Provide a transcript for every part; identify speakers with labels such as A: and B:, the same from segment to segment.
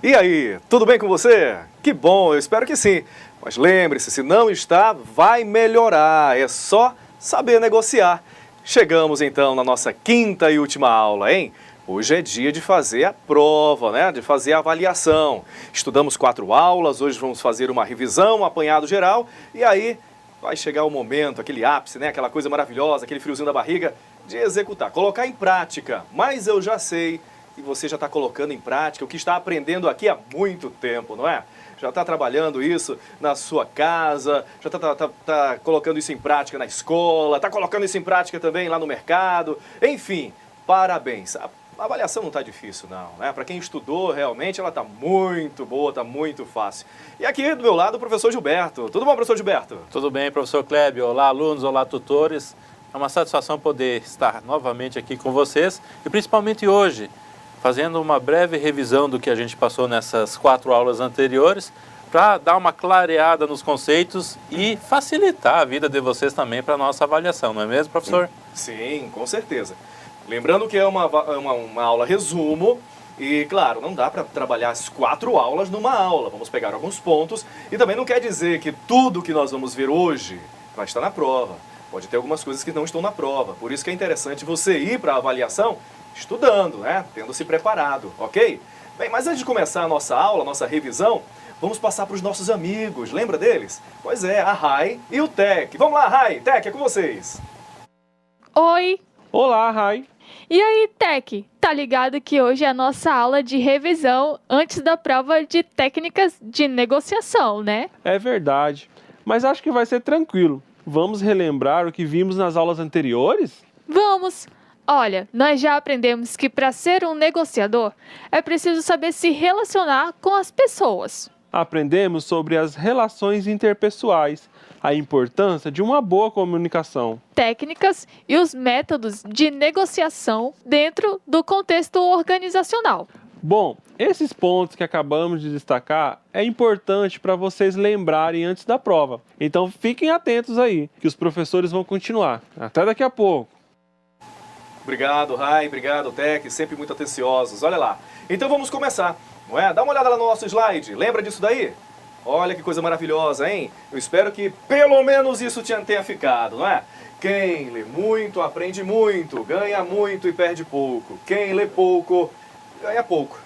A: E aí, tudo bem com você? Que bom, eu espero que sim. Mas lembre-se, se não está, vai melhorar. É só saber negociar. Chegamos então na nossa quinta e última aula, hein? Hoje é dia de fazer a prova, né? De fazer a avaliação. Estudamos 4 aulas, hoje vamos fazer uma revisão, um apanhado geral. E aí vai chegar o momento, aquele ápice, né? Aquela coisa maravilhosa, aquele friozinho da barriga de executar, colocar em prática. Mas eu já sei que você já está colocando em prática o que está aprendendo aqui há muito tempo, não é? Já está trabalhando isso na sua casa, já está colocando isso em prática na escola, está colocando isso em prática também lá no mercado. Enfim, parabéns. A avaliação não está difícil não, né? Para quem estudou, realmente ela está muito boa, está muito fácil. E aqui do meu lado o professor Gilberto. Tudo bom, professor Gilberto?
B: Tudo bem, professor Clébio. Olá, alunos, olá, tutores. É uma satisfação poder estar novamente aqui com vocês e principalmente hoje, fazendo uma breve revisão do que a gente passou nessas 4 aulas anteriores, para dar uma clareada nos conceitos e facilitar a vida de vocês também para a nossa avaliação, não é mesmo, professor?
A: Sim, com certeza. Lembrando que é uma aula resumo e, claro, não dá para trabalhar as 4 aulas numa aula. Vamos pegar alguns pontos e também não quer dizer que tudo que nós vamos ver hoje vai estar na prova. Pode ter algumas coisas que não estão na prova. Por isso que é interessante você ir para a avaliação estudando, né? Tendo se preparado, ok? Bem, mas antes de começar a nossa aula, a nossa revisão, vamos passar para os nossos amigos. Lembra deles? Pois é, a Rai e o Tec. Vamos lá, Rai, Tec, é com vocês.
C: Oi!
D: Olá, Rai!
C: E aí, Tec? Tá ligado que hoje é a nossa aula de revisão antes da prova de técnicas de negociação, né?
D: É verdade, mas acho que vai ser tranquilo. Vamos relembrar o que vimos nas aulas anteriores?
C: Vamos! Olha, nós já aprendemos que para ser um negociador é preciso saber se relacionar com as pessoas.
D: Aprendemos sobre as relações interpessoais, a importância de uma boa comunicação.
C: Técnicas e os métodos de negociação dentro do contexto organizacional.
D: Bom, esses pontos que acabamos de destacar é importante para vocês lembrarem antes da prova. Então fiquem atentos aí, que os professores vão continuar. Até daqui a pouco.
A: Obrigado, Rai, obrigado, Tec, sempre muito atenciosos. Olha lá. Então vamos começar, não é? Dá uma olhada lá no nosso slide. Lembra disso daí? Olha que coisa maravilhosa, hein? Eu espero que pelo menos isso tenha ficado, não é? Quem lê muito, aprende muito, ganha muito e perde pouco. Quem lê pouco, ganha pouco.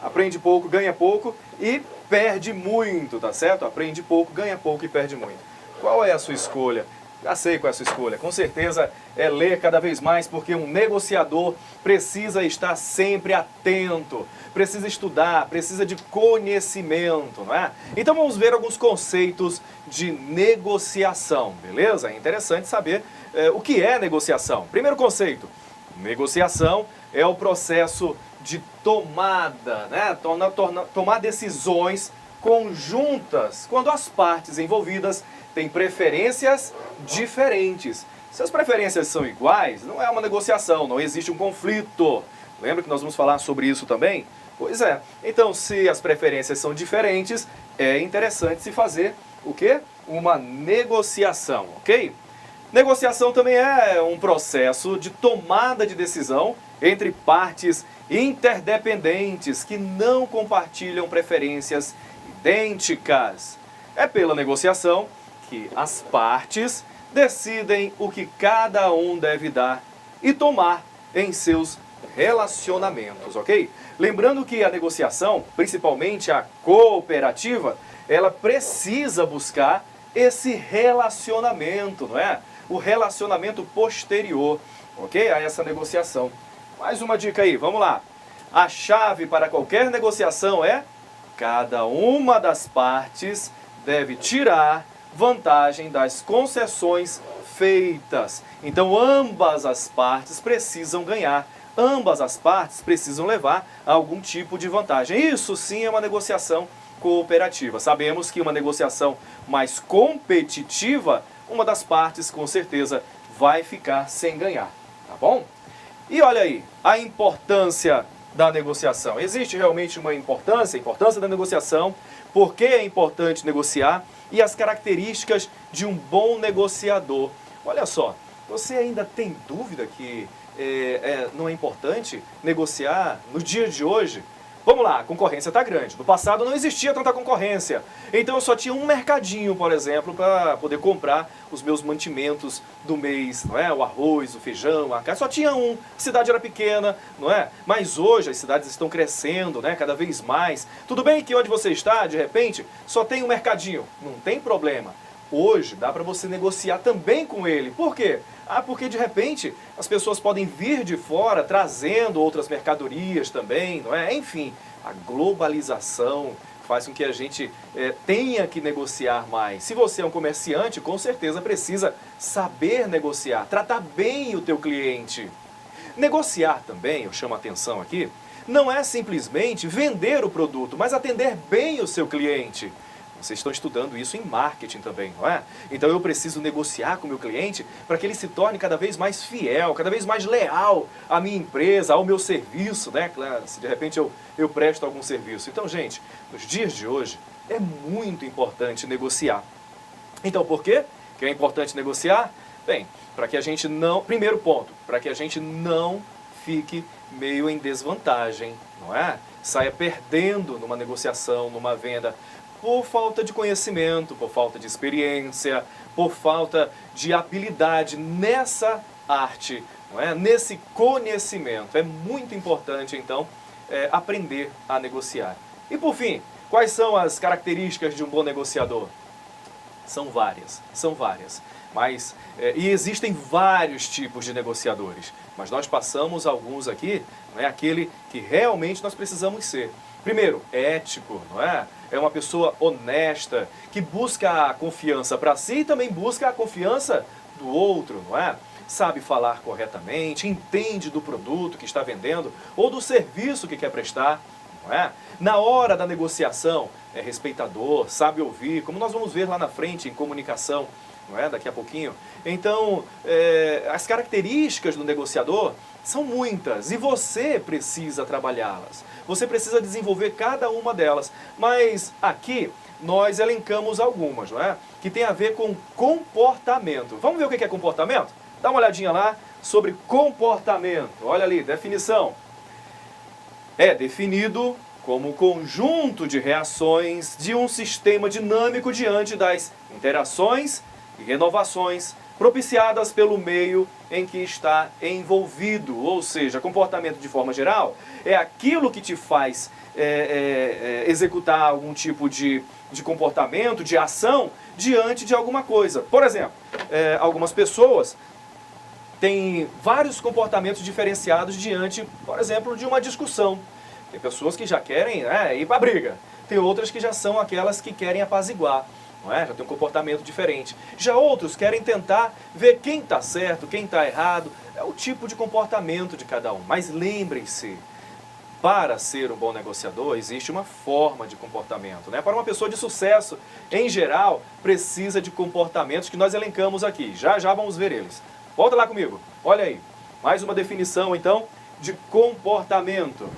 A: Aprende pouco, ganha pouco e perde muito, tá certo? Aprende pouco, ganha pouco e perde muito. Qual é a sua escolha? Já sei qual é a sua escolha. Com certeza é ler cada vez mais, porque um negociador precisa estar sempre atento, precisa estudar, precisa de conhecimento, não é? Então vamos ver alguns conceitos de negociação, beleza? É interessante saber o que é negociação. Primeiro conceito, negociação é o processo de tomada, né? Tomar decisões conjuntas, quando as partes envolvidas têm preferências diferentes. Se as preferências são iguais, não é uma negociação, não existe um conflito. Lembra que nós vamos falar sobre isso também? Pois é. Então, se as preferências são diferentes, é interessante se fazer o quê? Uma negociação, ok? Negociação também é um processo de tomada de decisão entre partes interdependentes que não compartilham preferências idênticas. É pela negociação que as partes decidem o que cada um deve dar e tomar em seus relacionamentos, ok? Lembrando que a negociação, principalmente a cooperativa, ela precisa buscar esse relacionamento, não é? O relacionamento posterior, ok? A essa negociação. Mais uma dica aí, vamos lá. A chave para qualquer negociação é: cada uma das partes deve tirar vantagem das concessões feitas. Então ambas as partes precisam ganhar. Ambas as partes precisam levar algum tipo de vantagem. Isso sim é uma negociação cooperativa. Sabemos que uma negociação mais competitiva, uma das partes com certeza vai ficar sem ganhar, tá bom? E olha aí, a importância da negociação. Existe realmente uma importância da negociação, por que é importante negociar e as características de um bom negociador. Olha só, você ainda tem dúvida que não é importante negociar no dia de hoje? Vamos lá, a concorrência está grande. No passado não existia tanta concorrência. Então eu só tinha um mercadinho, por exemplo, para poder comprar os meus mantimentos do mês, não é? O arroz, o feijão, a carne. Só tinha um. A cidade era pequena, não é? Mas hoje as cidades estão crescendo, né? Cada vez mais. Tudo bem que onde você está, de repente, só tem um mercadinho. Não tem problema. Hoje dá para você negociar também com ele. Por quê? Porque de repente as pessoas podem vir de fora trazendo outras mercadorias também, não é? Enfim, a globalização faz com que a gente tenha que negociar mais. Se você é um comerciante, com certeza precisa saber negociar, tratar bem o teu cliente. Negociar também, eu chamo a atenção aqui, não é simplesmente vender o produto, mas atender bem o seu cliente. Vocês estão estudando isso em marketing também, não é? Então eu preciso negociar com o meu cliente para que ele se torne cada vez mais fiel, cada vez mais leal à minha empresa, ao meu serviço, né? Claro, se de repente eu presto algum serviço. Então, gente, nos dias de hoje é muito importante negociar. Então, por quê que é importante negociar? Bem, para que a gente não... Primeiro ponto, para que a gente não fique meio em desvantagem, não é? Saia perdendo numa negociação, numa venda, por falta de conhecimento, por falta de experiência, por falta de habilidade nessa arte, não é? Nesse conhecimento. É muito importante, então, aprender a negociar. E, por fim, quais são as características de um bom negociador? São várias, são várias. E existem vários tipos de negociadores, mas nós passamos alguns aqui, não é? Aquele que realmente nós precisamos ser. Primeiro, ético, não é? É uma pessoa honesta, que busca a confiança para si e também busca a confiança do outro, não é? Sabe falar corretamente, entende do produto que está vendendo ou do serviço que quer prestar, não é? Na hora da negociação, é respeitador, sabe ouvir, como nós vamos ver lá na frente em comunicação, não é? Daqui a pouquinho. Então, as características do negociador são muitas e você precisa trabalhá-las. Você precisa desenvolver cada uma delas. Mas aqui nós elencamos algumas, não é? Que tem a ver com comportamento. Vamos ver o que é comportamento? Dá uma olhadinha lá sobre comportamento. Olha ali, definição. É definido como conjunto de reações de um sistema dinâmico diante das interações e renovações propiciadas pelo meio em que está envolvido. Ou seja, comportamento de forma geral é aquilo que te faz executar algum tipo de comportamento, de ação, diante de alguma coisa. Por exemplo, algumas pessoas têm vários comportamentos diferenciados diante, por exemplo, de uma discussão. Tem pessoas que já querem ir para a briga. Tem outras que já são aquelas que querem apaziguar. Não é? Já tem um comportamento diferente. Já outros querem tentar ver quem está certo, quem está errado. É o tipo de comportamento de cada um. Mas lembrem-se, para ser um bom negociador, existe uma forma de comportamento, né? Para uma pessoa de sucesso, em geral, precisa de comportamentos que nós elencamos aqui. Já já vamos ver eles. Volta lá comigo. Olha aí. Mais uma definição, então, de comportamento.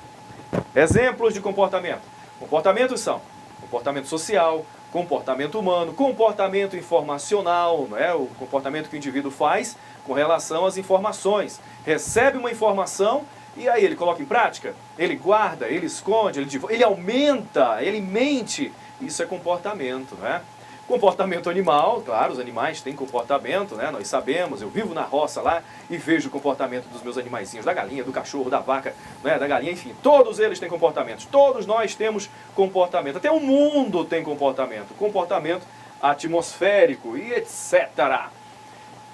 A: Exemplos de comportamento. Comportamentos são comportamento social, comportamento humano, comportamento informacional, não é? O comportamento que o indivíduo faz com relação às informações. Recebe uma informação e aí ele coloca em prática, ele guarda, ele esconde, ele aumenta, ele mente. Isso é comportamento, não é? Comportamento animal, claro, os animais têm comportamento, né? Nós sabemos, eu vivo na roça lá e vejo o comportamento dos meus animaizinhos, da galinha, do cachorro, da vaca, né? Da galinha, enfim, todos eles têm comportamentos, todos nós temos comportamento, até o mundo tem comportamento atmosférico e etc.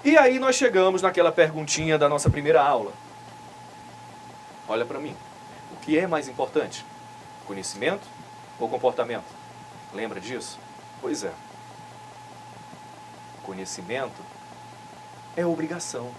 A: E aí nós chegamos naquela perguntinha da nossa primeira aula. Olha para mim, o que é mais importante? Conhecimento ou comportamento? Lembra disso? Pois é. Conhecimento é obrigação.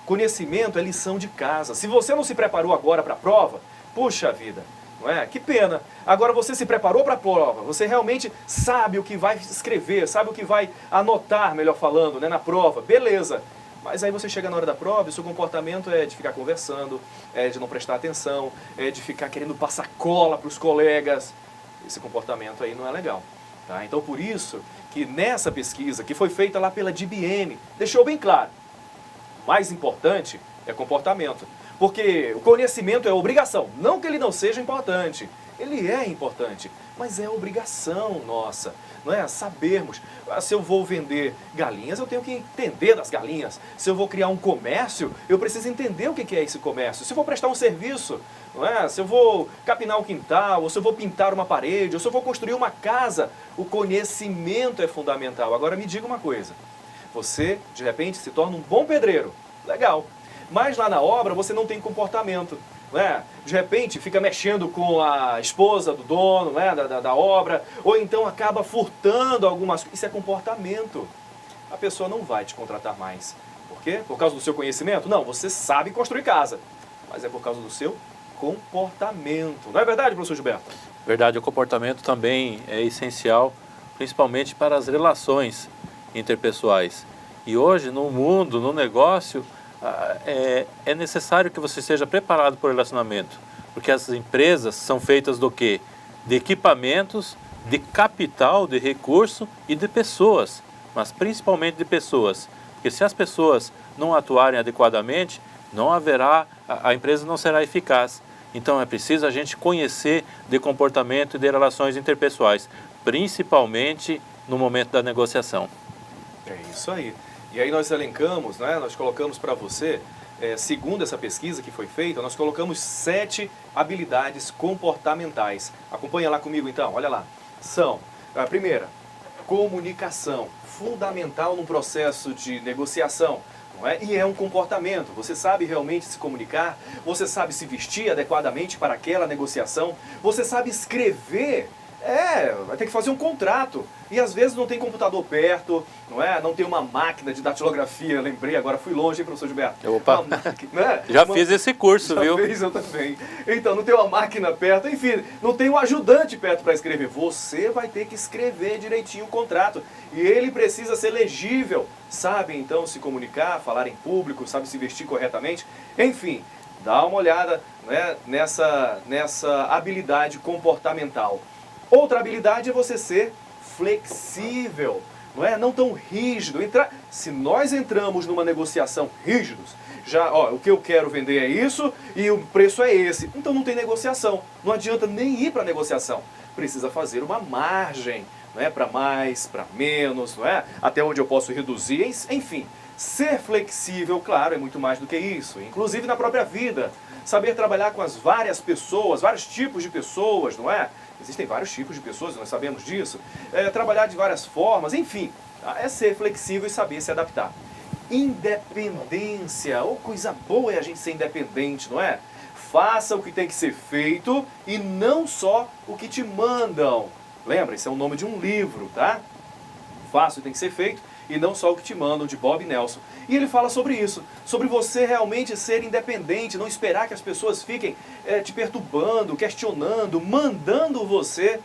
A: Conhecimento é lição de casa. Se você não se preparou agora para a prova, puxa vida, não é? Que pena. Agora você se preparou para a prova, você realmente sabe o que vai escrever, sabe o que vai anotar, melhor falando, né, na prova. Beleza. Mas aí você chega na hora da prova e seu comportamento é de ficar conversando, é de não prestar atenção, é de ficar querendo passar cola para os colegas. Esse comportamento aí não é legal. Tá? Então, por isso que nessa pesquisa, que foi feita lá pela DBM, deixou bem claro, o mais importante é comportamento. Porque o conhecimento é obrigação, não que ele não seja importante. ele é importante, mas é obrigação nossa, não é? Sabermos, se eu vou vender galinhas, eu tenho que entender das galinhas. Se eu vou criar um comércio, eu preciso entender o que é esse comércio. Se eu vou prestar um serviço, não é? Se eu vou capinar um quintal, ou se eu vou pintar uma parede, ou se eu vou construir uma casa, o conhecimento é fundamental. Agora me diga uma coisa, você de repente se torna um bom pedreiro, legal, mas lá na obra você não tem comportamento. Né? De repente fica mexendo com a esposa do dono, né? da obra, ou então acaba furtando algumas coisas. Isso é comportamento. A pessoa não vai te contratar mais. Por quê? Por causa do seu conhecimento? Não, você sabe construir casa, mas é por causa do seu comportamento. Não é verdade, professor Gilberto?
B: Verdade, o comportamento também é essencial, principalmente para as relações interpessoais. E hoje, no mundo, no negócio, é necessário que você seja preparado para o relacionamento, porque as empresas são feitas do quê? De equipamentos, de capital, de recurso e de pessoas, mas principalmente de pessoas, porque se as pessoas não atuarem adequadamente, não haverá, a empresa não será eficaz. Então é preciso a gente conhecer de comportamento e de relações interpessoais, principalmente no momento da negociação.
A: É isso aí. E aí nós elencamos, né, nós colocamos para você, segundo essa pesquisa que foi feita, nós colocamos 7 habilidades comportamentais. Acompanha lá comigo então, olha lá. São, a primeira, comunicação, fundamental no processo de negociação. Não é? E é um comportamento, você sabe realmente se comunicar, você sabe se vestir adequadamente para aquela negociação, você sabe escrever. Vai ter que fazer um contrato. E às vezes não tem computador perto, não é? Não tem uma máquina de datilografia, lembrei, agora fui longe, hein, professor Gilberto?
B: Opa,
A: né?
B: já fiz esse curso,
A: já
B: viu?
A: Fez, eu também. Então, não tem uma máquina perto, enfim, não tem um ajudante perto para escrever. Você vai ter que escrever direitinho o contrato. E ele precisa ser legível. Sabe, então, se comunicar, falar em público, sabe se vestir corretamente. Enfim, dá uma olhada, né, nessa habilidade comportamental. Outra habilidade é você ser flexível, não é? Não tão rígido. Se nós entramos numa negociação rígidos, o que eu quero vender é isso e o preço é esse, então não tem negociação. Não adianta nem ir para a negociação. Precisa fazer uma margem, não é? Para mais, para menos, não é? Até onde eu posso reduzir, enfim. Ser flexível, claro, é muito mais do que isso, inclusive na própria vida. Saber trabalhar com as várias pessoas, vários tipos de pessoas, não é? Existem vários tipos de pessoas, nós sabemos disso. Trabalhar de várias formas, enfim. É ser flexível e saber se adaptar. Independência, coisa boa é a gente ser independente, não é? Faça o que tem que ser feito e não só o que te mandam. Lembra, esse é o nome de um livro, tá? Faça o que tem que ser feito e não só o que te mandam, de Bob Nelson. E ele fala sobre isso, sobre você realmente ser independente, não esperar que as pessoas fiquem te perturbando, questionando, mandando você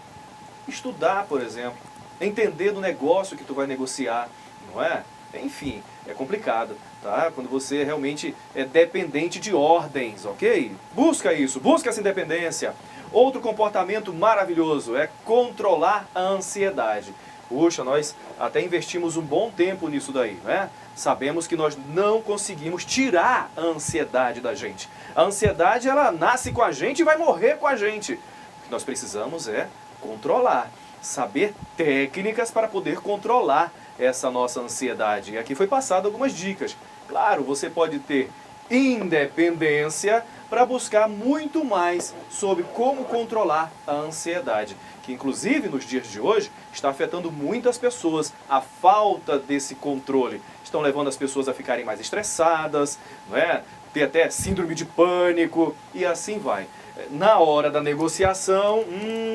A: estudar, por exemplo, entender do negócio que tu vai negociar, não é? Enfim, é complicado, tá? Quando você realmente é dependente de ordens, ok? Busca isso, busca essa independência. Outro comportamento maravilhoso é controlar a ansiedade. Puxa, nós até investimos um bom tempo nisso daí, né? Sabemos que nós não conseguimos tirar a ansiedade da gente. A ansiedade, ela nasce com a gente e vai morrer com a gente. O que nós precisamos é controlar, saber técnicas para poder controlar essa nossa ansiedade. E aqui foi passado algumas dicas. Claro, você pode ter independência para buscar muito mais sobre como controlar a ansiedade, que inclusive nos dias de hoje está afetando muitas pessoas. A falta desse controle estão levando as pessoas a ficarem mais estressadas, não é? Ter até síndrome de pânico e assim vai. Na hora da negociação,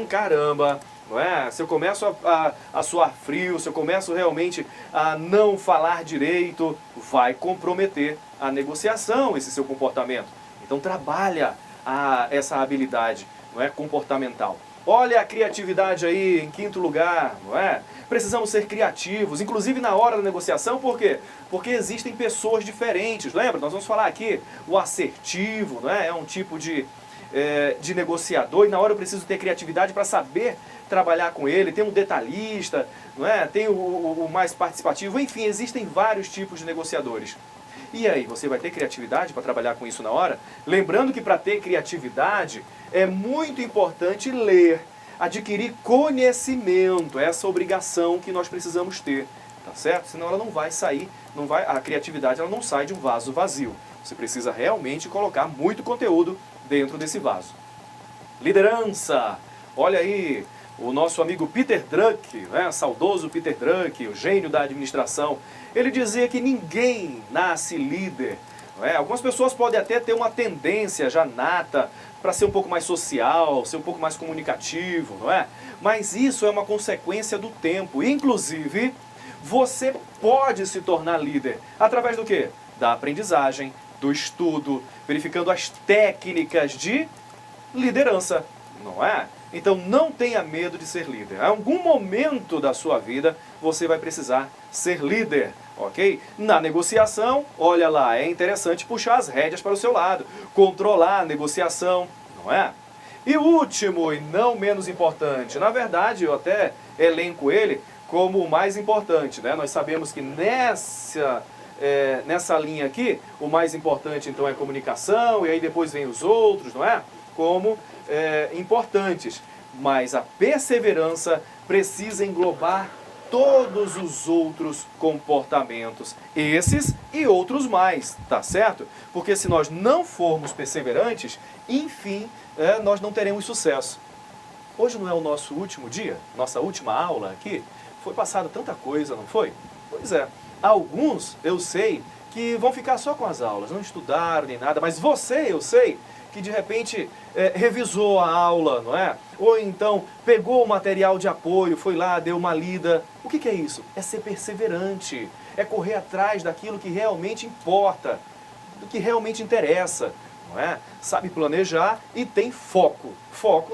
A: caramba, não é? Se eu começo a suar frio, se eu começo realmente a não falar direito, vai comprometer a negociação, esse seu comportamento. Então trabalha essa habilidade, não é, comportamental. Olha a criatividade aí em quinto lugar, não é? Precisamos ser criativos, inclusive na hora da negociação, por quê? Porque existem pessoas diferentes, lembra? Nós vamos falar aqui, o assertivo, não é? É um tipo de negociador, e na hora eu preciso ter criatividade para saber trabalhar com ele. Tem um detalhista, não é? Tem o mais participativo, enfim, existem vários tipos de negociadores. E aí, você vai ter criatividade para trabalhar com isso na hora? Lembrando que para ter criatividade, é muito importante ler, adquirir conhecimento, essa obrigação que nós precisamos ter, tá certo? Senão ela não vai sair, a criatividade ela não sai de um vaso vazio. Você precisa realmente colocar muito conteúdo dentro desse vaso. Liderança! Olha aí, o nosso amigo Peter Druck, né? Saudoso Peter Druck, o gênio da administração, ele dizia que ninguém nasce líder. Não é? Algumas pessoas podem até ter uma tendência já nata para ser um pouco mais social, ser um pouco mais comunicativo, não é? Mas isso é uma consequência do tempo. Inclusive, você pode se tornar líder através do quê? Da aprendizagem, do estudo, verificando as técnicas de liderança, não é? Então não tenha medo de ser líder. Em algum momento da sua vida você vai precisar ser líder, ok? Na negociação, olha lá, é interessante puxar as rédeas para o seu lado, controlar a negociação, não é? E o último e não menos importante, na verdade eu até elenco ele como o mais importante, né? Nós sabemos que nessa linha aqui, o mais importante então é comunicação, e aí depois vem os outros, não é? Como importantes, mas a perseverança precisa englobar todos os outros comportamentos, esses e outros mais, tá certo? Porque se nós não formos perseverantes, enfim, nós não teremos sucesso. Hoje não é o nosso último dia, nossa última aula aqui? Foi passada tanta coisa, não foi? Pois é, alguns eu sei que vão ficar só com as aulas, não estudaram nem nada, mas você, eu sei, que de repente revisou a aula, não é? Ou então pegou o material de apoio, foi lá, deu uma lida. O que é isso? É ser perseverante, é correr atrás daquilo que realmente importa, do que realmente interessa, não é? Sabe planejar e tem foco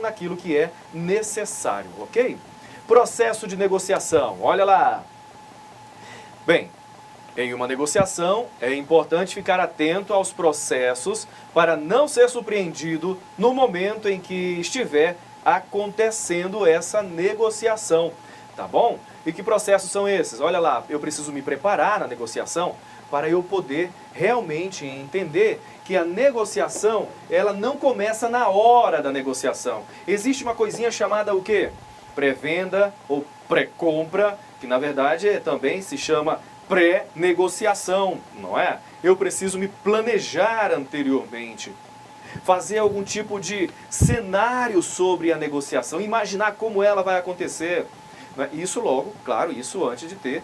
A: naquilo que é necessário, ok? Processo de negociação, olha lá. Bem, em uma negociação, é importante ficar atento aos processos para não ser surpreendido no momento em que estiver acontecendo essa negociação, tá bom? E que processos são esses? Olha lá, eu preciso me preparar na negociação para eu poder realmente entender que a negociação, ela não começa na hora da negociação. Existe uma coisinha chamada o quê? Pré-venda ou pré-compra, que na verdade também se chama pré-negociação, não é? Eu preciso me planejar anteriormente, fazer algum tipo de cenário sobre a negociação, imaginar como ela vai acontecer. Isso logo, claro, isso antes de ter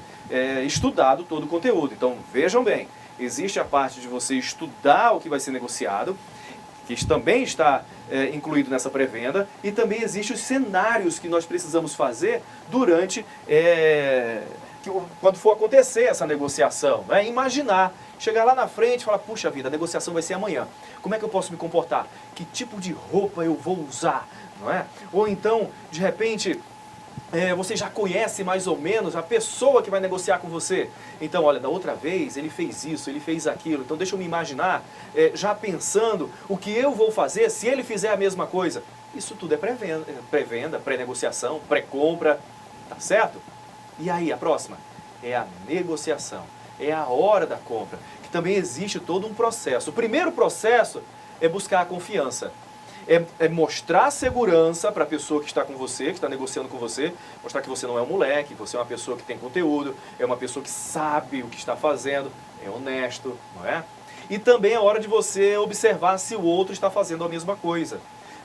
A: estudado todo o conteúdo. Então, vejam bem, existe a parte de você estudar o que vai ser negociado, que também está incluído nessa pré-venda, e também existem os cenários que nós precisamos fazer durante... quando for acontecer essa negociação, né? Imaginar, chegar lá na frente e falar, puxa vida, a negociação vai ser amanhã. Como é que eu posso me comportar? Que tipo de roupa eu vou usar? Não é? Ou então, de repente, você já conhece mais ou menos a pessoa que vai negociar com você. Então, olha, da outra vez ele fez isso, ele fez aquilo. Então, deixa eu me imaginar, já pensando o que eu vou fazer se ele fizer a mesma coisa. Isso tudo é pré-venda, pré-negociação, pré-compra, tá certo? E aí, a próxima? É a negociação. É a hora da compra. Que também existe todo um processo. O primeiro processo é buscar a confiança. É mostrar segurança para a pessoa que está com você, que está negociando com você. Mostrar que você não é um moleque, você é uma pessoa que tem conteúdo, é uma pessoa que sabe o que está fazendo, é honesto, não é? E também é hora de você observar se o outro está fazendo a mesma coisa.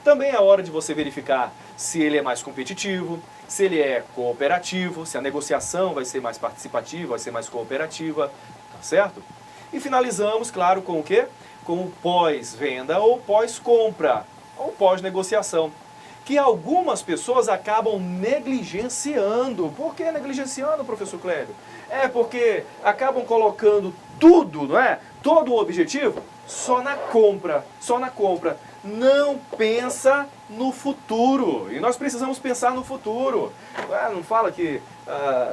A: Também é hora de você verificar se ele é mais competitivo, se ele é cooperativo, se a negociação vai ser mais participativa, vai ser mais cooperativa, tá certo? E finalizamos, claro, com o quê? Com o pós-venda ou pós-compra, ou pós-negociação, que algumas pessoas acabam negligenciando. Por que negligenciando, professor Clébio? Porque acabam colocando tudo, não é? Todo o objetivo só na compra, só na compra. Não pensa no futuro. E nós precisamos pensar no futuro. Não fala que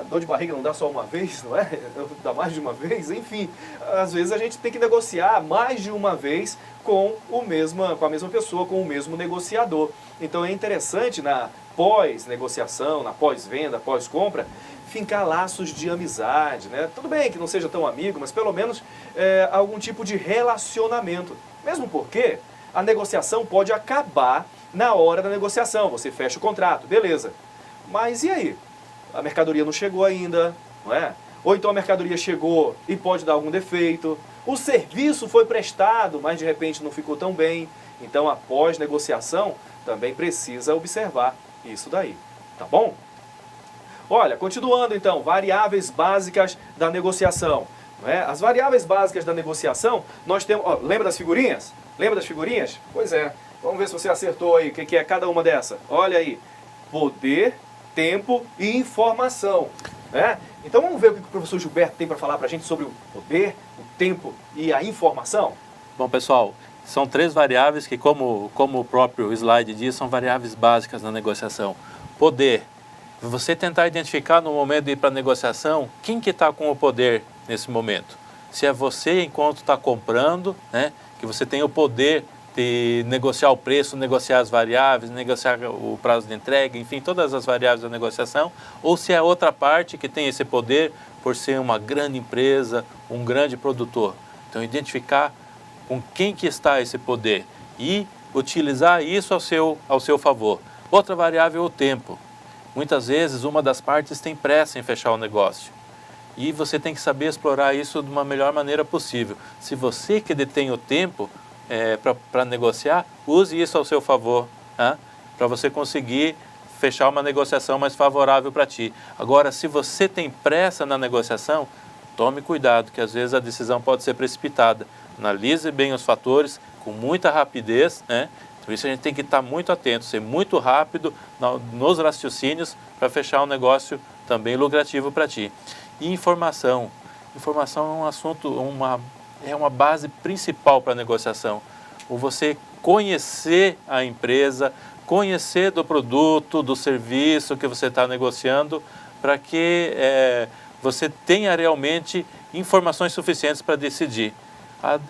A: dor de barriga não dá só uma vez, não é? Dá mais de uma vez, enfim. Às vezes a gente tem que negociar mais de uma vez com a mesma pessoa, com o mesmo negociador. Então é interessante na pós-negociação, na pós-venda, pós-compra, fincar laços de amizade, né? Tudo bem que não seja tão amigo, mas pelo menos algum tipo de relacionamento. Mesmo porque a negociação pode acabar na hora da negociação, você fecha o contrato, beleza. Mas e aí? A mercadoria não chegou ainda, não é? Ou então a mercadoria chegou e pode dar algum defeito. O serviço foi prestado, mas de repente não ficou tão bem. Então, após negociação, também precisa observar isso daí, tá bom? Olha, continuando então, variáveis básicas da negociação. Não é? As variáveis básicas da negociação, nós temos... Ó, lembra das figurinhas? Lembra das figurinhas? Pois é. Vamos ver se você acertou aí o que é cada uma dessa. Olha aí. Poder, tempo e informação. Né? Então vamos ver o que o professor Gilberto tem para falar para a gente sobre o poder, o tempo e a informação?
B: Bom, pessoal, são 3 variáveis que, como o próprio slide diz, são variáveis básicas na negociação. Poder. Você tentar identificar no momento de ir para a negociação, quem que está com o poder nesse momento. Se é você enquanto está comprando, né, que você tem o poder de negociar o preço, negociar as variáveis, negociar o prazo de entrega, enfim, todas as variáveis da negociação, ou se é outra parte que tem esse poder por ser uma grande empresa, um grande produtor. Então, identificar com quem que está esse poder e utilizar isso ao seu favor. Outra variável é o tempo. Muitas vezes, uma das partes tem pressa em fechar o negócio. E você tem que saber explorar isso de uma melhor maneira possível. Se você que detém o tempo para negociar, use isso ao seu favor, né? Para você conseguir fechar uma negociação mais favorável para ti. Agora, se você tem pressa na negociação, tome cuidado, que às vezes a decisão pode ser precipitada. Analise bem os fatores com muita rapidez, né? Por isso a gente tem que estar muito atento, ser muito rápido nos raciocínios para fechar um negócio também lucrativo para ti. E informação. Informação é um assunto, é uma base principal para a negociação. O você conhecer a empresa, conhecer do produto, do serviço que você está negociando, para que você tenha realmente informações suficientes para decidir.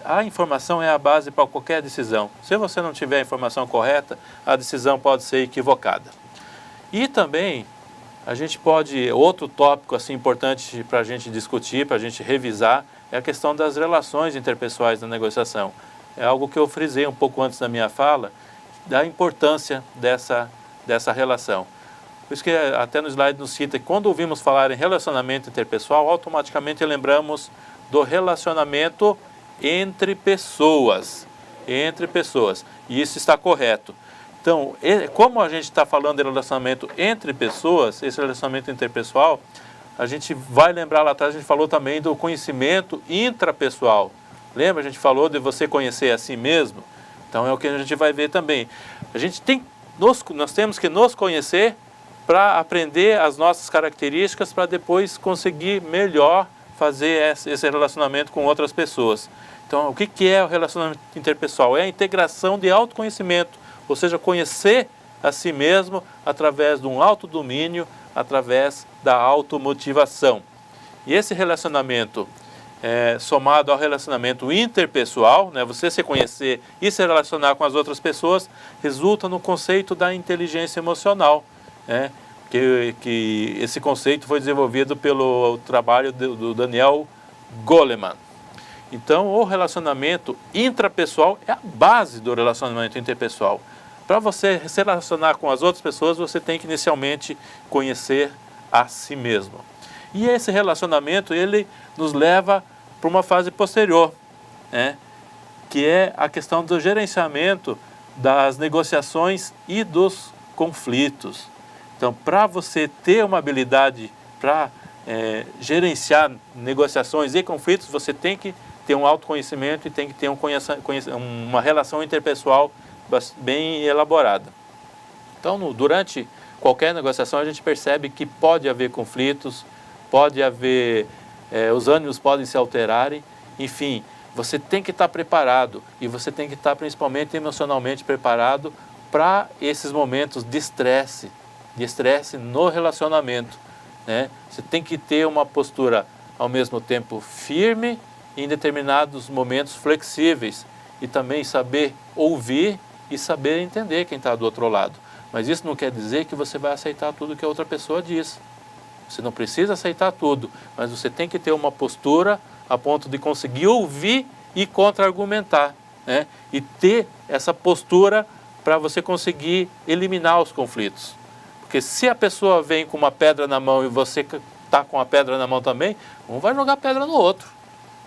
B: A informação é a base para qualquer decisão. Se você não tiver a informação correta, a decisão pode ser equivocada. E também, a gente pode, outro tópico assim, importante para a gente discutir, para a gente revisar, é a questão das relações interpessoais na negociação. É algo que eu frisei um pouco antes da minha fala, da importância dessa relação. Por isso que até no slide nos cita que quando ouvimos falar em relacionamento interpessoal, automaticamente lembramos do relacionamento entre pessoas. E isso está correto. Então, como a gente está falando de relacionamento entre pessoas, esse relacionamento interpessoal, a gente vai lembrar lá atrás, a gente falou também do conhecimento intrapessoal. Lembra? A gente falou de você conhecer a si mesmo. Então, é o que a gente vai ver também. Nós temos que nos conhecer para aprender as nossas características, para depois conseguir melhor fazer esse relacionamento com outras pessoas. Então, o que é o relacionamento interpessoal? É a integração de autoconhecimento, ou seja, conhecer a si mesmo através de um autodomínio, através da automotivação. E esse relacionamento, somado ao relacionamento interpessoal, né, você se conhecer e se relacionar com as outras pessoas, resulta no conceito da inteligência emocional, né, que esse conceito foi desenvolvido pelo trabalho do Daniel Goleman. Então, o relacionamento intrapessoal é a base do relacionamento interpessoal. Para você se relacionar com as outras pessoas, você tem que inicialmente conhecer a si mesmo. E esse relacionamento, ele nos leva para uma fase posterior, né? Que é a questão do gerenciamento das negociações e dos conflitos. Então, para você ter uma habilidade para gerenciar negociações e conflitos, você tem que ter um autoconhecimento e tem que ter uma relação interpessoal bem elaborada. Então, durante qualquer negociação, a gente percebe que pode haver conflitos, pode haver, os ânimos podem se alterarem, enfim, você tem que estar preparado e você tem que estar principalmente emocionalmente preparado para esses momentos de estresse no relacionamento, né? Você tem que ter uma postura ao mesmo tempo firme e em determinados momentos flexíveis e também saber ouvir e saber entender quem está do outro lado. Mas isso não quer dizer que você vai aceitar tudo que a outra pessoa diz. Você não precisa aceitar tudo, mas você tem que ter uma postura a ponto de conseguir ouvir e contra-argumentar, né? E ter essa postura para você conseguir eliminar os conflitos. Porque se a pessoa vem com uma pedra na mão e você está com a pedra na mão também, um vai jogar pedra no outro,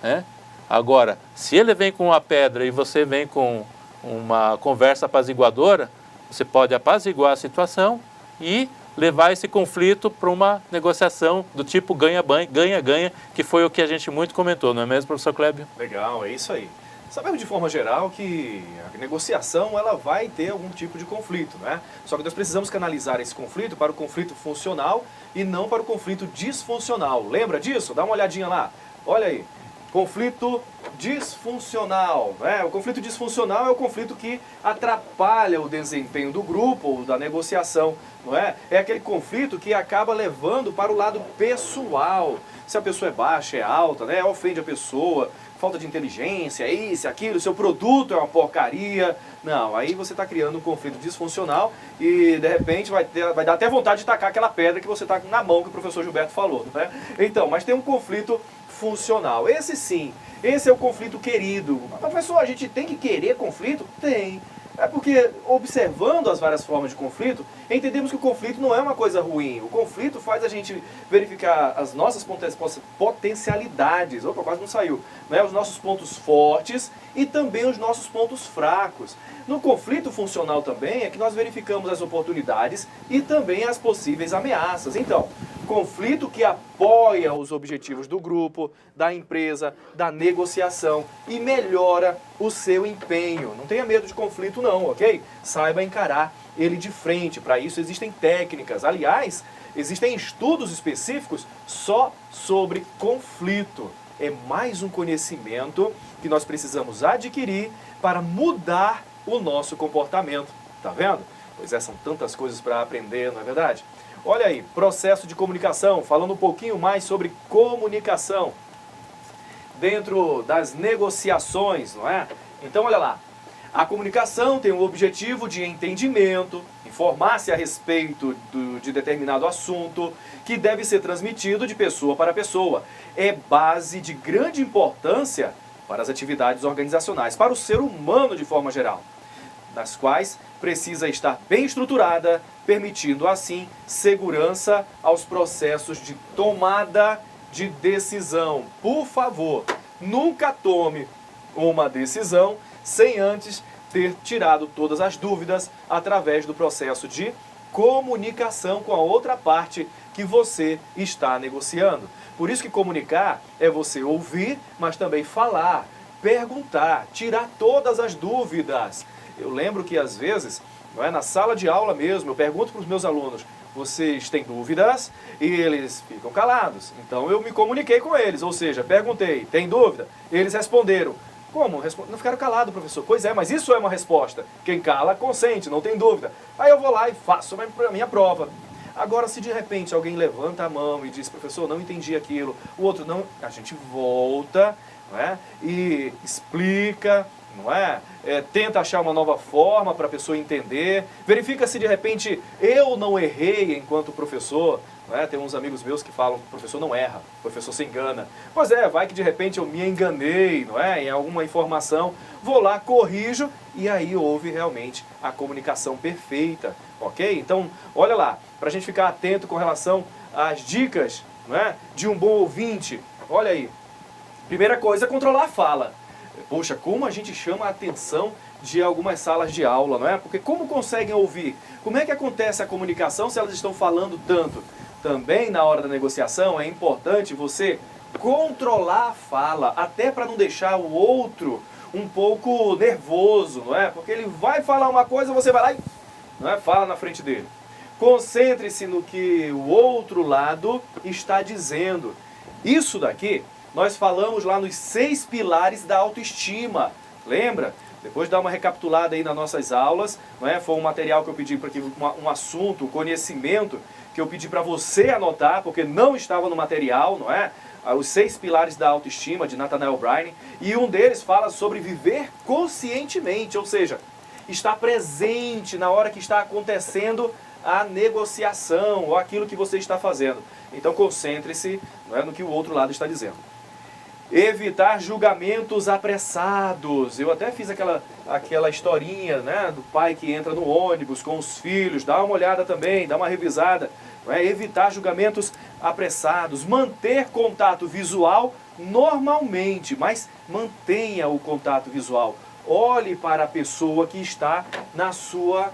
B: né? Agora, se ele vem com uma pedra e você vem com uma conversa apaziguadora, você pode apaziguar a situação e levar esse conflito para uma negociação do tipo ganha-ganha, que foi o que a gente muito comentou, não é mesmo, professor Clébio?
A: Legal, é isso aí. Sabemos de forma geral que a negociação ela vai ter algum tipo de conflito, né? Só que nós precisamos canalizar esse conflito para o conflito funcional e não para o conflito disfuncional. Lembra disso? Dá uma olhadinha lá. Olha aí. Conflito disfuncional, né? O conflito disfuncional é o conflito que atrapalha o desempenho do grupo ou da negociação, não é? É aquele conflito que acaba levando para o lado pessoal. Se a pessoa é baixa, é alta, né? Ofende a pessoa, falta de inteligência, isso, aquilo, seu produto é uma porcaria. Não, aí você está criando um conflito disfuncional e de repente vai dar até vontade de tacar aquela pedra que você está na mão, que o professor Gilberto falou, né? Então, mas tem um conflito funcional. Esse sim, esse é o conflito querido. Mas, professor, a gente tem que querer conflito? Tem. É porque, observando as várias formas de conflito, entendemos que o conflito não é uma coisa ruim. O conflito faz a gente verificar as nossas potencialidades, opa, quase não saiu, né? Os nossos pontos fortes e também os nossos pontos fracos. No conflito funcional também é que nós verificamos as oportunidades e também as possíveis ameaças. Então, conflito que apoia os objetivos do grupo, da empresa, da negociação e melhora o seu empenho. Não tenha medo de conflito não, ok? Saiba encarar ele de frente. Para isso existem técnicas. Aliás, existem estudos específicos só sobre conflito. É mais um conhecimento que nós precisamos adquirir para mudar o nosso comportamento. Tá vendo? Pois é, são tantas coisas para aprender, não é verdade? Olha aí, processo de comunicação, falando um pouquinho mais sobre comunicação dentro das negociações, não é? Então, olha lá, a comunicação tem o objetivo de entendimento, informar-se a respeito de determinado assunto que deve ser transmitido de pessoa para pessoa. É base de grande importância para as atividades organizacionais, para o ser humano de forma geral, das quais precisa estar bem estruturada, permitindo assim segurança aos processos de tomada de decisão. Por favor, nunca tome uma decisão sem antes ter tirado todas as dúvidas através do processo de comunicação com a outra parte que você está negociando. Por isso que comunicar é você ouvir, mas também falar, perguntar, tirar todas as dúvidas. Eu lembro que às vezes, não é, na sala de aula mesmo, eu pergunto para os meus alunos, vocês têm dúvidas? E eles ficam calados. Então eu me comuniquei com eles, ou seja, perguntei, tem dúvida? Eles responderam. Como? Não ficaram calados, professor. Pois é, mas isso é uma resposta. Quem cala, consente, não tem dúvida. Aí eu vou lá e faço a minha prova. Agora, se de repente alguém levanta a mão e diz, professor, não entendi aquilo, o outro não, a gente volta, não é? E explica, não é? Tenta achar uma nova forma para a pessoa entender, verifica se de repente eu não errei enquanto professor, não é? Tem uns amigos meus que falam que o professor não erra, o professor se engana. Pois é, vai que de repente eu me enganei, não é? Em alguma informação, vou lá, corrijo e aí houve realmente a comunicação perfeita, ok? Então, olha lá, para a gente ficar atento com relação às dicas, não é? De um bom ouvinte, olha aí, primeira coisa é controlar a fala. Poxa, como a gente chama a atenção de algumas salas de aula, não é? Porque como conseguem ouvir? Como é que acontece a comunicação se elas estão falando tanto? Também na hora da negociação é importante você controlar a fala, até para não deixar o outro um pouco nervoso, não é? Porque ele vai falar uma coisa, você vai lá e não é? Fala na frente dele. Concentre-se no que o outro lado está dizendo. Isso daqui nós falamos lá nos 6 pilares da autoestima. Lembra? Depois dá uma recapitulada aí nas nossas aulas. Não é? Foi um material que eu pedi para que um assunto, um conhecimento que eu pedi para você anotar, porque não estava no material, não é? Os 6 pilares da autoestima de Nathaniel Bryan. E um deles fala sobre viver conscientemente, ou seja, estar presente na hora que está acontecendo a negociação ou aquilo que você está fazendo. Então concentre-se, não é, no que o outro lado está dizendo. Evitar julgamentos apressados. Eu até fiz aquela historinha, né, do pai que entra no ônibus com os filhos. Dá uma olhada também, dá uma revisada. Não é? Evitar julgamentos apressados. Manter contato visual normalmente, mas mantenha o contato visual. Olhe para a pessoa que está na sua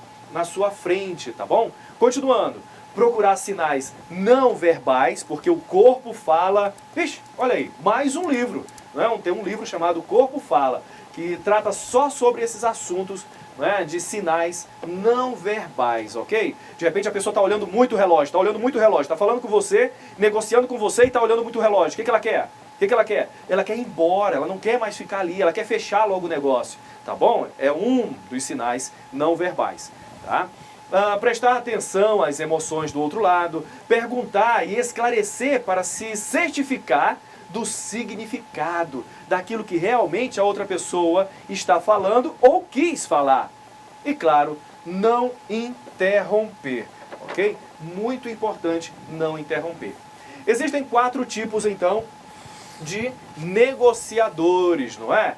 A: frente, tá bom? Continuando. Procurar sinais não verbais, porque o corpo fala... Vixe, olha aí, mais um livro. Não é? Tem um livro chamado Corpo Fala, que trata só sobre esses assuntos, não é? De sinais não verbais, ok? De repente a pessoa está olhando muito o relógio, está falando com você, negociando com você e está olhando muito o relógio. O que ela quer? O que ela quer? Ela quer ir embora, ela não quer mais ficar ali, ela quer fechar logo o negócio, tá bom? É um dos sinais não verbais, tá? Prestar atenção às emoções do outro lado, perguntar e esclarecer para se certificar do significado daquilo que realmente a outra pessoa está falando ou quis falar. E claro, não interromper, ok? Muito importante não interromper. Existem 4 tipos, então, de negociadores, não é?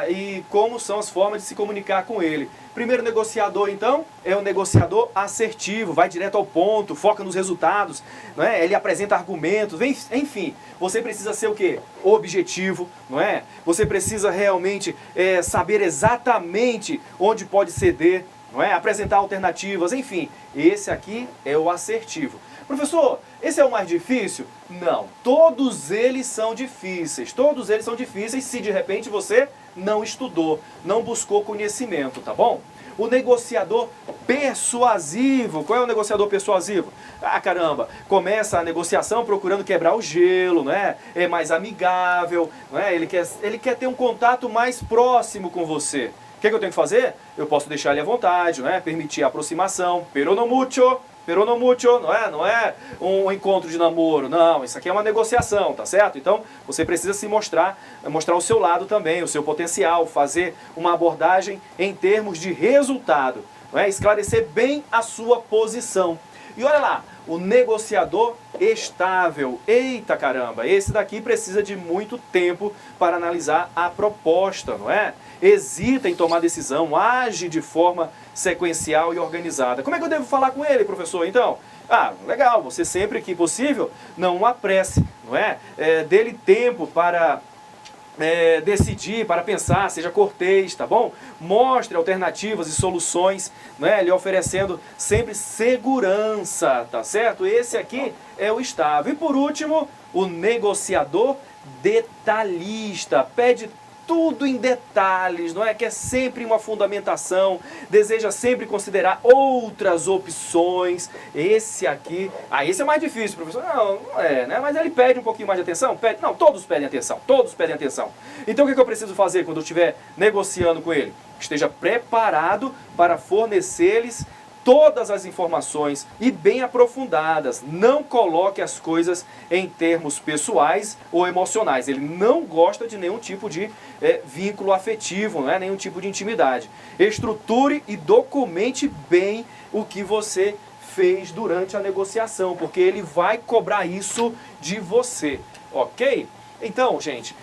A: E como são as formas de se comunicar com ele. Primeiro negociador, então, é o negociador assertivo, vai direto ao ponto, foca nos resultados, não é? Ele apresenta argumentos, enfim, você precisa ser o quê? Objetivo, não é? Você precisa realmente saber exatamente onde pode ceder, não é? Apresentar alternativas, enfim, esse aqui é o assertivo. Professor, esse é o mais difícil? Não, todos eles são difíceis se de repente você não estudou, não buscou conhecimento, tá bom? O negociador persuasivo, qual é o negociador persuasivo? Ah, caramba, começa a negociação procurando quebrar o gelo, né? É mais amigável, né? Ele quer ter um contato mais próximo com você. O que eu tenho que fazer? Eu posso deixar ele à vontade, né? Permitir a aproximação, pero no mucho, não é um encontro de namoro, não, isso aqui é uma negociação, tá certo? Então, você precisa se mostrar o seu lado também, o seu potencial, fazer uma abordagem em termos de resultado, não é? Esclarecer bem a sua posição. E olha lá, o negociador estável, eita caramba, esse daqui precisa de muito tempo para analisar a proposta, não é? Hesita em tomar decisão, age de forma sequencial e organizada. Como é que eu devo falar com ele, professor, então? Ah, legal, você sempre que possível, não o apresse, não é? Dê-lhe tempo para decidir, para pensar, seja cortês, tá bom? Mostre alternativas e soluções, né? Lhe oferecendo sempre segurança, tá certo? Esse aqui é o estável. E por último, o negociador detalhista. Pede tudo em detalhes, não é? Quer sempre uma fundamentação, deseja sempre considerar outras opções. Esse aqui, esse é mais difícil, professor. Não é, né? Mas ele pede um pouquinho mais de atenção? Pede. Não, todos pedem atenção, todos pedem atenção. Então o que eu preciso fazer quando eu estiver negociando com ele? Esteja preparado para fornecer-lhes todas as informações e bem aprofundadas. Não coloque as coisas em termos pessoais ou emocionais. Ele não gosta de nenhum tipo de vínculo afetivo, não é? Nenhum tipo de intimidade. Estruture e documente bem o que você fez durante a negociação, porque ele vai cobrar isso de você, ok? Então, gente,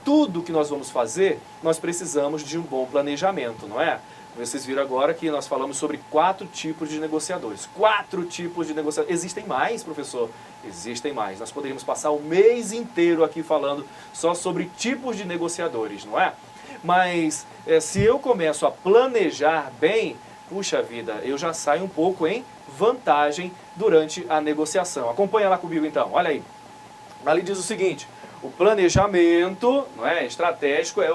A: tudo que nós vamos fazer, nós precisamos de um bom planejamento, não é? Vocês viram agora que nós falamos sobre 4 tipos de negociadores. 4 tipos de negociadores. Existem mais, professor? Existem mais. Nós poderíamos passar o mês inteiro aqui falando só sobre tipos de negociadores, não é? Mas se eu começo a planejar bem, puxa vida, eu já saio um pouco em vantagem durante a negociação. Acompanha lá comigo então, olha aí. Ali diz o seguinte: o planejamento, não é, estratégico é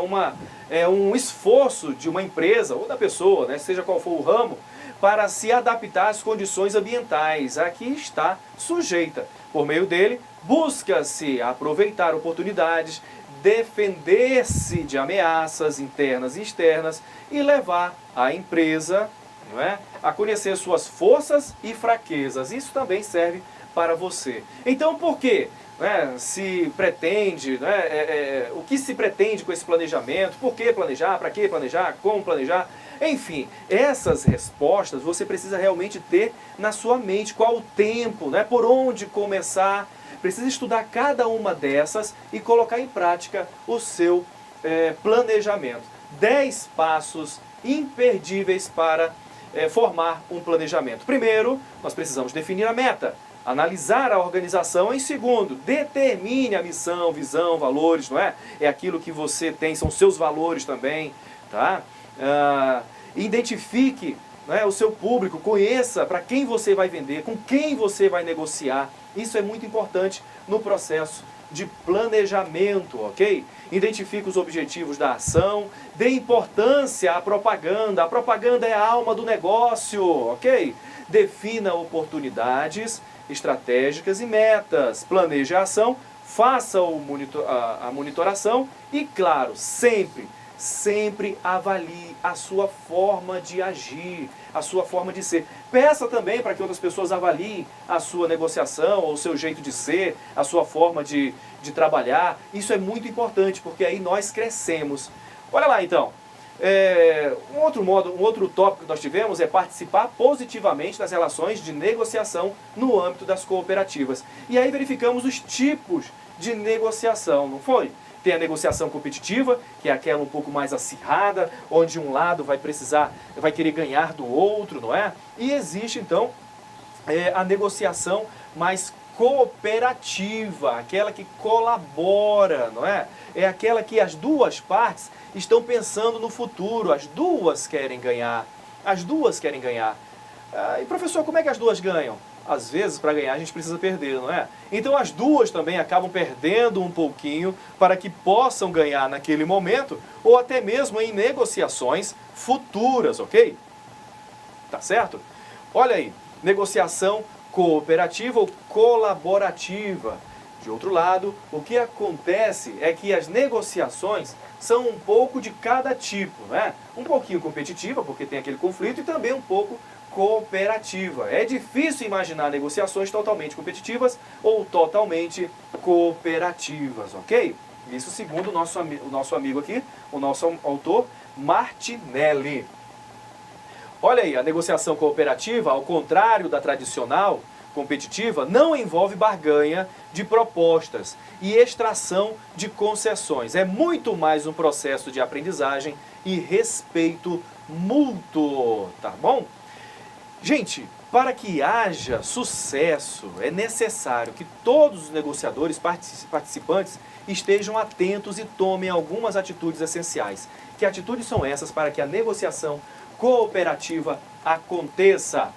A: um esforço de uma empresa ou da pessoa, né, seja qual for o ramo, para se adaptar às condições ambientais a que está sujeita. Por meio dele, busca-se aproveitar oportunidades, defender-se de ameaças internas e externas e levar a empresa, não é, a conhecer suas forças e fraquezas. Isso também serve para você. Então, por quê? Se pretende, o que se pretende com esse planejamento, por que planejar, para que planejar, como planejar, enfim, essas respostas você precisa realmente ter na sua mente. Qual o tempo, por onde começar, precisa estudar cada uma dessas e colocar em prática o seu planejamento. 10 passos imperdíveis para formar um planejamento. Primeiro, nós precisamos definir a meta, analisar a organização. Em segundo, determine a missão, visão, valores, não é? É aquilo que você tem, são seus valores também, tá? Identifique, não é, o seu público, conheça para quem você vai vender, com quem você vai negociar. Isso é muito importante no processo de planejamento, ok? Identifique os objetivos da ação, dê importância à propaganda. A propaganda é a alma do negócio, ok? Defina oportunidades estratégicas e metas, planeje a ação, faça a monitoração e, claro, sempre avalie a sua forma de agir, a sua forma de ser. Peça também para que outras pessoas avaliem a sua negociação, ou o seu jeito de ser, a sua forma de trabalhar. Isso é muito importante, porque aí nós crescemos. Olha lá então, um outro tópico que nós tivemos é participar positivamente das relações de negociação no âmbito das cooperativas. E aí verificamos os tipos de negociação, não foi? Tem a negociação competitiva, que é aquela um pouco mais acirrada, onde um lado vai querer ganhar do outro, não é? E existe, então, a negociação mais cooperativa, aquela que colabora, não é? É aquela que as duas partes estão pensando no futuro, as duas querem ganhar. As duas querem ganhar. E professor, como é que as duas ganham? Às vezes, para ganhar, a gente precisa perder, não é? Então, as duas também acabam perdendo um pouquinho para que possam ganhar naquele momento, ou até mesmo em negociações futuras, ok? Tá certo? Olha aí, negociação cooperativa ou colaborativa. De outro lado, o que acontece é que as negociações são um pouco de cada tipo, né? Um pouquinho competitiva, porque tem aquele conflito, e também um pouco cooperativa. É difícil imaginar negociações totalmente competitivas ou totalmente cooperativas, ok? Isso segundo o nosso amigo aqui, o nosso autor, Martinelli. Olha aí, a negociação cooperativa, ao contrário da tradicional competitiva, não envolve barganha de propostas e extração de concessões. É muito mais um processo de aprendizagem e respeito mútuo, tá bom? Gente, para que haja sucesso, é necessário que todos os negociadores participantes estejam atentos e tomem algumas atitudes essenciais. Que atitudes são essas para que a negociação cooperativa aconteça?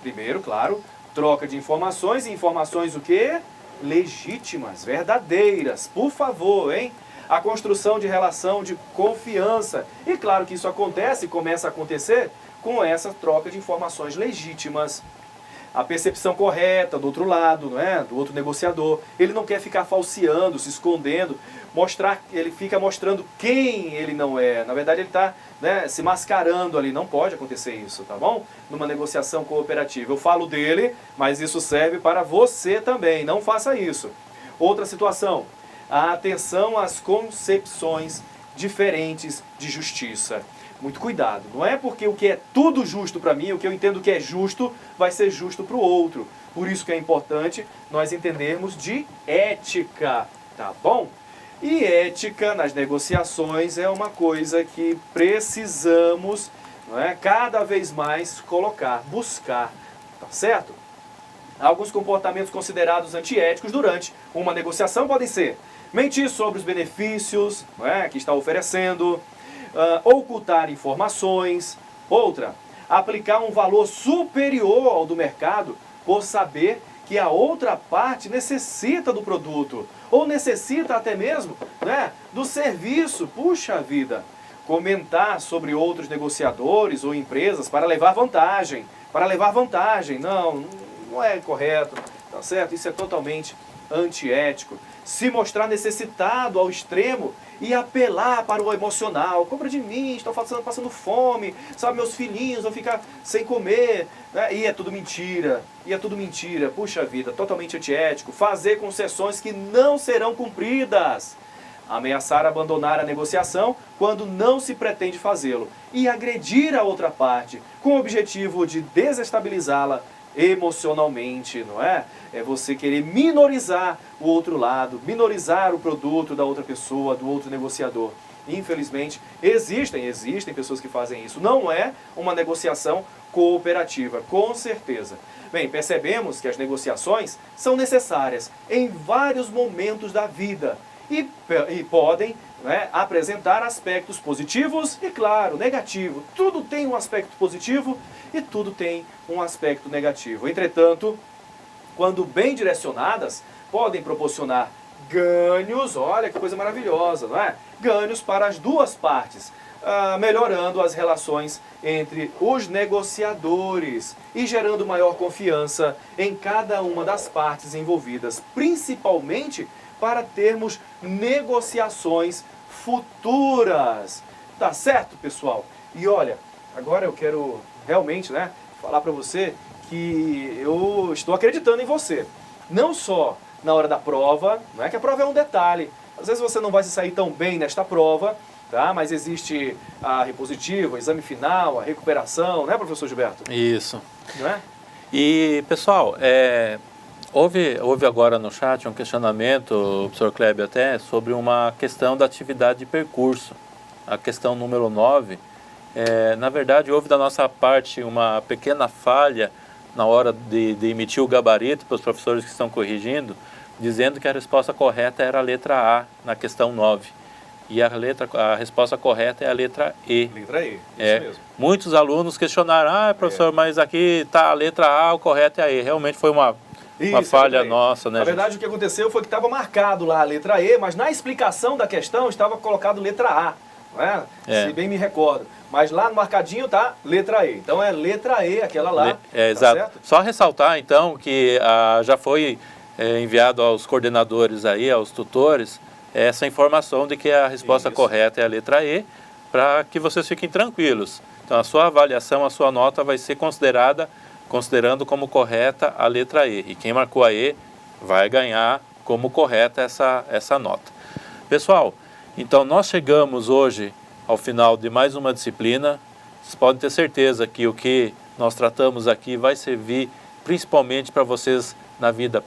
A: Primeiro, claro, troca de informações, e informações o quê? Legítimas, verdadeiras, por favor, hein? A construção de relação de confiança. E claro que isso acontece, começa a acontecer com essa troca de informações legítimas. A percepção correta do outro lado, não é? Do outro negociador. Ele não quer ficar falseando, se escondendo, ele fica mostrando quem ele não é. Na verdade, ele está, né, se mascarando ali. Não pode acontecer isso, tá bom? Numa negociação cooperativa. Eu falo dele, mas isso serve para você também. Não faça isso. Outra situação. A atenção às concepções diferentes de justiça. Muito cuidado, não é porque o que é tudo justo para mim, o que eu entendo que é justo, vai ser justo para o outro. Por isso que é importante nós entendermos de ética, tá bom? E ética nas negociações é uma coisa que precisamos, não é, cada vez mais buscar, tá certo? Alguns comportamentos considerados antiéticos durante uma negociação podem ser mentir sobre os benefícios, não é, que está oferecendo, ocultar informações. Outra, aplicar um valor superior ao do mercado por saber que a outra parte necessita do produto ou necessita até mesmo, né, do serviço. Puxa vida! Comentar sobre outros negociadores ou empresas para levar vantagem. Não é correto, tá certo? Isso é totalmente antiético. Se mostrar necessitado ao extremo e apelar para o emocional. Compra de mim, estou passando fome, sabe, meus filhinhos vão ficar sem comer, né? E é tudo mentira, puxa vida, totalmente antiético. Fazer concessões que não serão cumpridas. Ameaçar abandonar a negociação quando não se pretende fazê-lo. E agredir a outra parte com o objetivo de desestabilizá-la emocionalmente, não é? É você querer minorizar o outro lado, minorizar o produto da outra pessoa, do outro negociador. Infelizmente, existem pessoas que fazem isso. Não é uma negociação cooperativa, com certeza. Bem, percebemos que as negociações são necessárias em vários momentos da vida e podem, né, apresentar aspectos positivos e, claro, negativos. Tudo tem um aspecto positivo e tudo tem um aspecto negativo. Entretanto, quando bem direcionadas, podem proporcionar ganhos, olha que coisa maravilhosa, não é? Ganhos para as duas partes, melhorando as relações entre os negociadores e gerando maior confiança em cada uma das partes envolvidas, principalmente para termos negociações futuras. Tá certo, pessoal? E olha, agora eu quero realmente, né, falar para você que eu estou acreditando em você. Não só na hora da prova, não é que a prova é um detalhe. Às vezes você não vai se sair tão bem nesta prova, tá? Mas existe a repositiva, o exame final, a recuperação, né, professor Gilberto?
B: Isso.
A: Não é?
B: E, pessoal, houve agora no chat um questionamento, o professor Kleber até, sobre uma questão da atividade de percurso. A questão número 9. Na verdade, houve da nossa parte uma pequena falha na hora de emitir o gabarito para os professores que estão corrigindo, dizendo que a resposta correta era a letra A na questão 9. E a resposta correta é a letra E.
A: Letra E, isso mesmo.
B: Muitos alunos questionaram, professor, mas aqui está a letra A, o correto é a E. Realmente foi uma falha nossa, né?
A: Na verdade, o que aconteceu foi que estava marcado lá a letra E, mas na explicação da questão estava colocado letra A. Não é? Se bem me recordo. Mas lá no marcadinho tá letra E. Então é letra E, aquela lá. Tá
B: exato.
A: Certo?
B: Só ressaltar, então, que já foi enviado aos coordenadores aí, aos tutores, essa informação de que a resposta correta é a letra E, para que vocês fiquem tranquilos. Então, a sua avaliação, a sua nota vai ser considerando como correta a letra E. E quem marcou a E vai ganhar como correta essa nota. Pessoal, então nós chegamos hoje ao final de mais uma disciplina. Vocês podem ter certeza que o que nós tratamos aqui vai servir principalmente para vocês na vida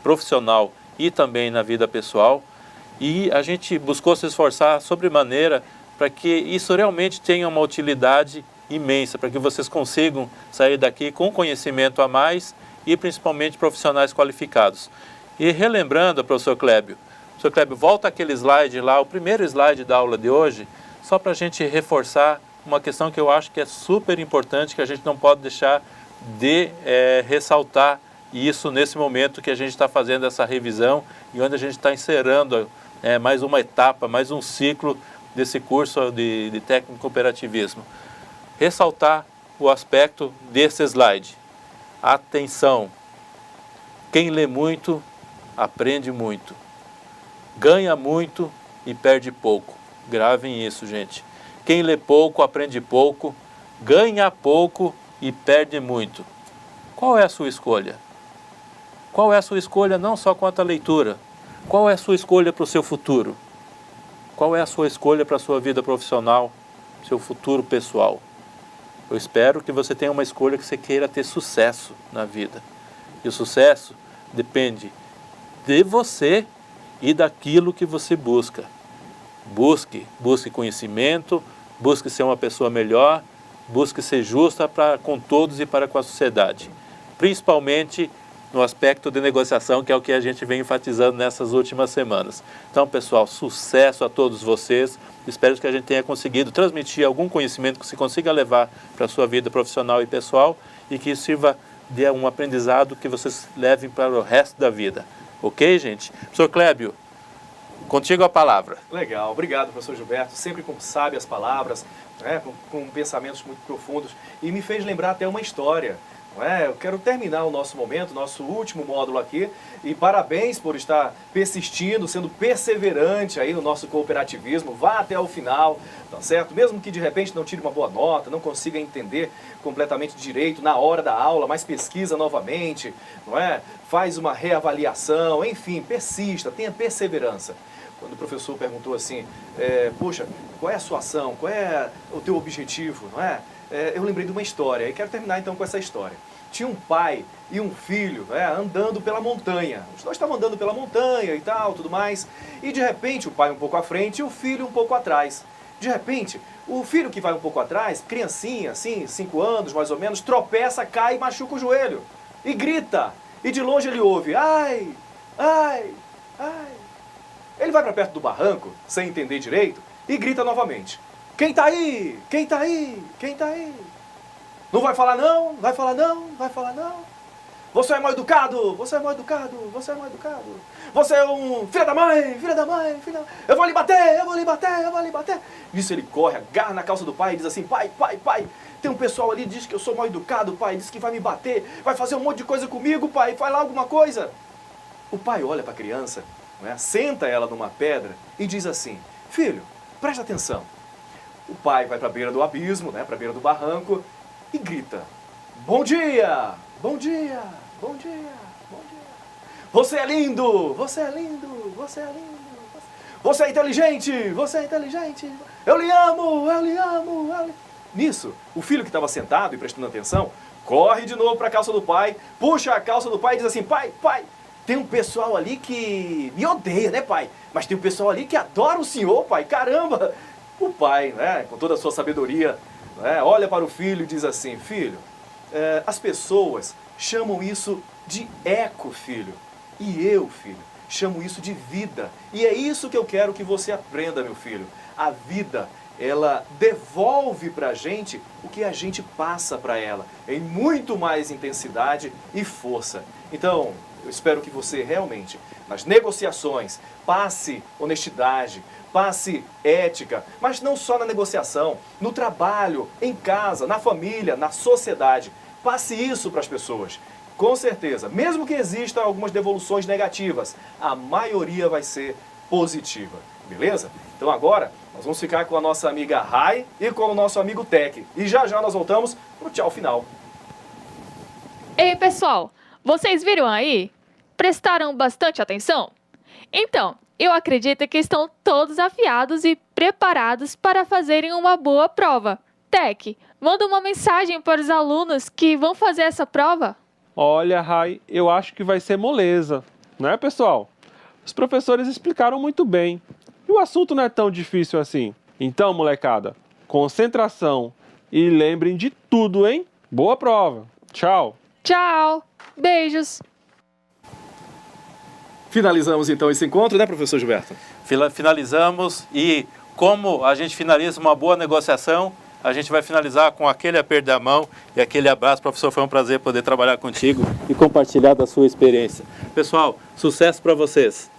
B: profissional e também na vida pessoal. E a gente buscou se esforçar sobremaneira para que isso realmente tenha uma utilidade imensa, para que vocês consigam sair daqui com conhecimento a mais e principalmente profissionais qualificados. E relembrando, professor Clébio, volta aquele slide lá, o primeiro slide da aula de hoje, só para a gente reforçar uma questão que eu acho que é super importante, que a gente não pode deixar de ressaltar isso nesse momento que a gente está fazendo essa revisão e onde a gente está encerrando mais uma etapa, mais um ciclo desse curso de técnico cooperativismo. Ressaltar o aspecto desse slide. Atenção! Quem lê muito, aprende muito. Ganha muito e perde pouco. Gravem isso, gente. Quem lê pouco, aprende pouco, ganha pouco e perde muito. Qual é a sua escolha? Qual é a sua escolha não só quanto à leitura? Qual é a sua escolha para o seu futuro? Qual é a sua escolha para a sua vida profissional, seu futuro pessoal? Eu espero que você tenha uma escolha que você queira ter sucesso na vida. E o sucesso depende de você e daquilo que você busca. Busque conhecimento, busque ser uma pessoa melhor, busque ser justa com todos e para com a sociedade. Principalmente no aspecto de negociação, que é o que a gente vem enfatizando nessas últimas semanas. Então, pessoal, sucesso a todos vocês. Espero que a gente tenha conseguido transmitir algum conhecimento que você consiga levar para a sua vida profissional e pessoal e que isso sirva de um aprendizado que vocês levem para o resto da vida. Ok, gente? Professor Clébio, contigo a palavra.
A: Legal, obrigado, professor Gilberto, sempre com sábias palavras, né, com pensamentos muito profundos, e me fez lembrar até uma história. Não é? Eu quero terminar o nosso momento, nosso último módulo aqui, e parabéns por estar persistindo, sendo perseverante aí no nosso cooperativismo, vá até o final, tá certo? Mesmo que de repente não tire uma boa nota, não consiga entender completamente direito na hora da aula, mas pesquisa novamente, não é? Faz uma reavaliação, enfim, persista, tenha perseverança. Quando o professor perguntou assim, poxa, qual é a sua ação, qual é o teu objetivo, não é? Eu lembrei de uma história e quero terminar então com essa história. tinha um pai e um filho, né, andando pela montanha. Os dois estavam andando pela montanha e tal, tudo mais. E de repente o pai um pouco à frente e o filho um pouco atrás. De repente, o filho que vai um pouco atrás, criancinha, assim, 5 anos mais ou menos, tropeça, cai e machuca o joelho. E grita. E de longe ele ouve, ai, ai, ai. Ele vai para perto do barranco, sem entender direito, e grita novamente. Quem tá aí? Quem tá aí? Quem tá aí? Não vai falar não? Vai falar não? Vai falar não? Você é mal educado, você é mal educado, você é mal educado. Você é um filho da mãe, filha da mãe, filha da mãe. Eu vou lhe bater, eu vou lhe bater, eu vou lhe bater. Nisso ele corre, agarra na calça do pai e diz assim, pai, pai, pai, tem um pessoal ali que diz que eu sou mal educado, pai, diz que vai me bater, vai fazer um monte de coisa comigo, pai, faz lá alguma coisa. O pai olha para a criança, né, senta ela numa pedra e diz assim, filho, presta atenção. O pai vai para a beira do abismo, né, para a beira do barranco e grita, bom dia, bom dia, bom dia, bom dia. Você é lindo, você é lindo, você é lindo. Você é inteligente, você é inteligente. Eu lhe amo, eu lhe amo, eu lhe... Nisso, o filho que estava sentado e prestando atenção, corre de novo para a calça do pai, puxa a calça do pai e diz assim, pai, pai, tem um pessoal ali que me odeia, né, pai? Mas tem um pessoal ali que adora o senhor, pai, caramba. O pai, né, com toda a sua sabedoria, né, olha para o filho e diz assim, filho, as pessoas chamam isso de eco, filho. E eu, filho, chamo isso de vida. E é isso que eu quero que você aprenda, meu filho. A vida, ela devolve para a gente o que a gente passa para ela, em muito mais intensidade e força. Então, eu espero que você realmente, nas negociações, passe honestidade, passe ética, mas não só na negociação, no trabalho, em casa, na família, na sociedade. Passe isso para as pessoas. Com certeza, mesmo que existam algumas devoluções negativas, a maioria vai ser positiva, beleza? Então agora, nós vamos ficar com a nossa amiga Rai e com o nosso amigo Tech. E já já nós voltamos pro tchau final.
C: Ei, pessoal, vocês viram aí? Prestaram bastante atenção? Então, eu acredito que estão todos afiados e preparados para fazerem uma boa prova. Tech, manda uma mensagem para os alunos que vão fazer essa prova.
D: Olha, Rai, eu acho que vai ser moleza, né, pessoal? Os professores explicaram muito bem. E o assunto não é tão difícil assim. Então, molecada, concentração e lembrem de tudo, hein? Boa prova. Tchau.
C: Tchau. Beijos.
A: Finalizamos então esse encontro, né, professor Gilberto?
B: Finalizamos e como a gente finaliza uma boa negociação, a gente vai finalizar com aquele aperto da mão e aquele abraço. Professor, foi um prazer poder trabalhar contigo e compartilhar da sua experiência. Pessoal, sucesso para vocês!